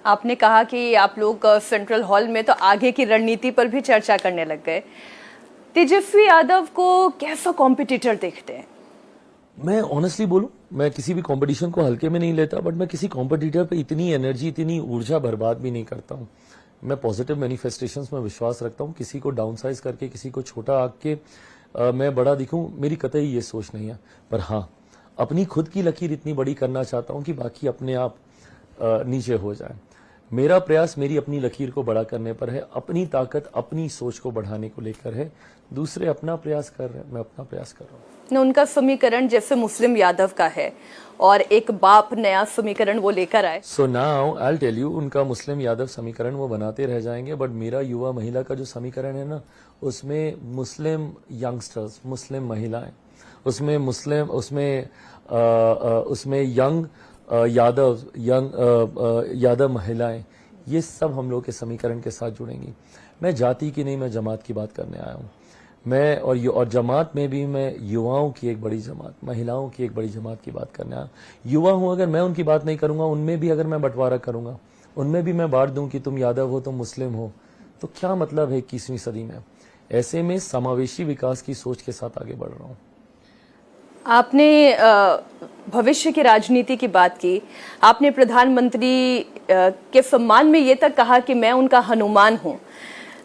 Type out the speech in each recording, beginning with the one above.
आपने कहा कि आप लोग सेंट्रल हॉल में तो आगे की रणनीति पर भी चर्चा करने लग गए। तेजस्वी यादव को कैसा कॉम्पिटिटर देखते हैं? मैं ऑनेस्टली बोलूं, मैं किसी भी कंपटीशन को हल्के में नहीं लेता, बट मैं किसी कॉम्पिटिटर पे इतनी एनर्जी, इतनी ऊर्जा बर्बाद भी नहीं करता हूं। मैं पॉजिटिव मैनिफेस्टेशंस में विश्वास रखता हूं। किसी को डाउनसाइज करके, किसी को छोटा आंक के मैं बड़ा दिखूं, मेरी कतई ये सोच नहीं है। पर हाँ, अपनी खुद की लकीर इतनी बड़ी करना चाहता हूं कि बाकी अपने आप नीचे हो जाए। मेरा प्रयास मेरी अपनी लकीर को बड़ा करने पर है, अपनी ताकत अपनी सोच को बढ़ाने को लेकर है। दूसरे अपना प्रयास कर रहे हैं, मैं अपना प्रयास कर रहा हूँ। उनका समीकरण जैसे मुस्लिम यादव का है और एक बाप नया समीकरण वो लेकर आए। So now I will tell you, उनका मुस्लिम यादव समीकरण वो बनाते रह जाएंगे, बट मेरा युवा महिला का जो समीकरण है ना, उसमें मुस्लिम यंगस्टर्स, मुस्लिम महिलाएं, उसमें मुस्लिम, उसमें यंग यादव महिलाएं, ये सब हम लोग के समीकरण के साथ जुड़ेंगी। मैं जाति की नहीं, मैं जमात की बात करने आया हूँ। मैं और जमात में भी मैं युवाओं की एक बड़ी जमात, महिलाओं की एक बड़ी जमात की बात करने आया। युवा हूं, अगर मैं उनकी बात नहीं करूंगा, उनमें भी अगर मैं बंटवारा करूंगा, उनमें भी मैं बांट दूं कि तुम यादव हो, तुम मुस्लिम हो, तो क्या मतलब है 21वीं सदी में? ऐसे में समावेशी विकास की सोच के साथ आगे बढ़ रहा हूं। आपने भविष्य की राजनीति की बात की। आपने प्रधानमंत्री के सम्मान में ये तक कहा कि मैं उनका हनुमान हूं।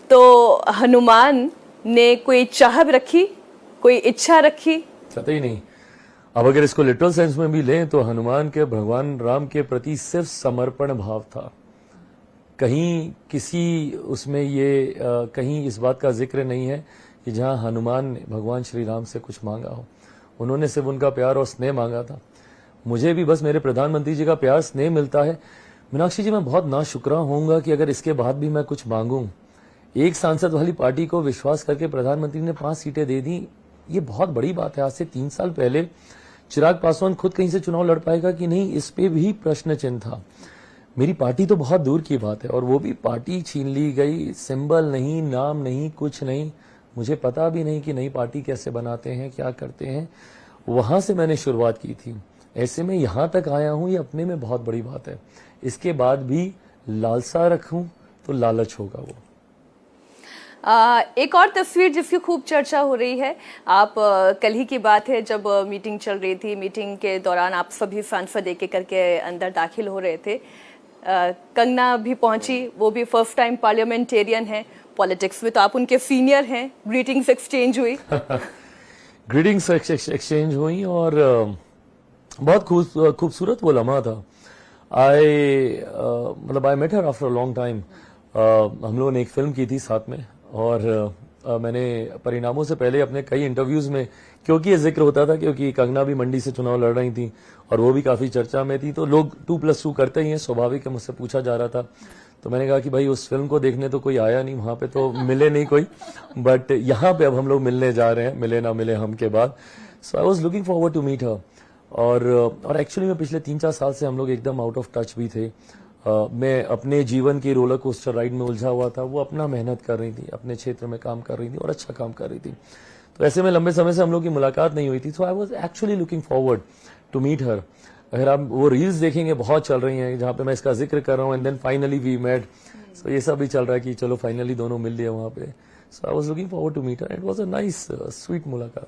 तो हनुमान ने कोई चाह रखी, कोई इच्छा रखी? कतई नहीं। अब अगर इसको लिटरल सेंस में भी लें तो हनुमान के भगवान राम के प्रति सिर्फ समर्पण भाव था। कहीं किसी उसमें ये कहीं इस बात का जिक्र नहीं है कि जहां हनुमान ने भगवान श्री राम से कुछ मांगा हो। उन्होंने सिर्फ उनका प्यार और स्नेह मांगा था। मुझे भी बस मेरे प्रधानमंत्री जी का प्यार स्नेह मिलता है। मीनाक्षी जी, मैं बहुत नाशुक्रा होऊंगा कि अगर इसके बाद भी मैं कुछ मांगूं। एक सांसद वाली पार्टी को विश्वास करके प्रधानमंत्री ने 5 सीटें दे दी, ये बहुत बड़ी बात है। आज से 3 साल पहले चिराग पासवान खुद कहीं से चुनाव लड़ पाएगा कि नहीं, इस पे भी प्रश्न चिन्ह था। मेरी पार्टी तो बहुत दूर की बात है, और वो भी पार्टी छीन ली गई। सिंबल नहीं, नाम नहीं, कुछ नहीं। मुझे पता भी नहीं कि नई पार्टी कैसे बनाते हैं, क्या करते हैं। वहां से मैंने शुरुआत की थी। ऐसे में यहां तक आया हूं, ये अपने में बहुत बड़ी बात है। इसके बाद भी लालसा रखूं तो लालच होगा वो। एक और तस्वीर जिसकी खूब चर्चा हो रही है, आप कल ही की बात है जब मीटिंग चल रही थी, मीटिंग के दौरान आप सभी सांसद एक एक करके अंदर दाखिल हो रहे थे। कंगना भी पहुंची, वो भी फर्स्ट टाइम पार्लियामेंटेरियन है। पॉलिटिक्स में तो आप उनके सीनियर हैं। ग्रीटिंग्स एक्सचेंज हुई। ग्रीटिंग्स एक्सचेंज हुई और बहुत खूबसूरत वो लम्हा था। I met her after a long time. हम लोगों ने एक फिल्म की थी साथ में, और मैंने परिणामों से पहले अपने कई इंटरव्यूज में, क्योंकि ये जिक्र होता था, क्योंकि कंगना भी मंडी से चुनाव लड़ रही थी और वो भी काफी चर्चा में थी, तो लोग 2+2 करते ही हैं, स्वाभाविक है। मुझसे पूछा जा रहा था, तो मैंने कहा कि भाई उस फिल्म को देखने तो कोई आया नहीं, वहां पे तो मिले नहीं कोई, बट यहाँ पे अब हम लोग मिलने जा रहे हैं, मिले ना मिले हम के बाद। So I was looking forward to meet her. और एक्चुअली में पिछले 3-4 साल से हम लोग एकदम आउट ऑफ टच भी थे। मैं अपने जीवन की रोलर कोस्टर राइड में उलझा हुआ था, वो अपना मेहनत कर रही थी, अपने क्षेत्र में काम कर रही थी और अच्छा काम कर रही थी। तो ऐसे में लंबे समय से हम लोग की मुलाकात नहीं हुई थी। So I was actually looking forward to meet her. अगर आप वो रील्स देखेंगे, बहुत चल रही हैं जहां पे मैं इसका जिक्र कर रहा हूँ, and then finally we met. So ये सब भी चल रहा है कि चलो फाइनली दोनों मिल लिए वहां पे। So I was looking forward to meet her. It was a nice sweet मुलाकात।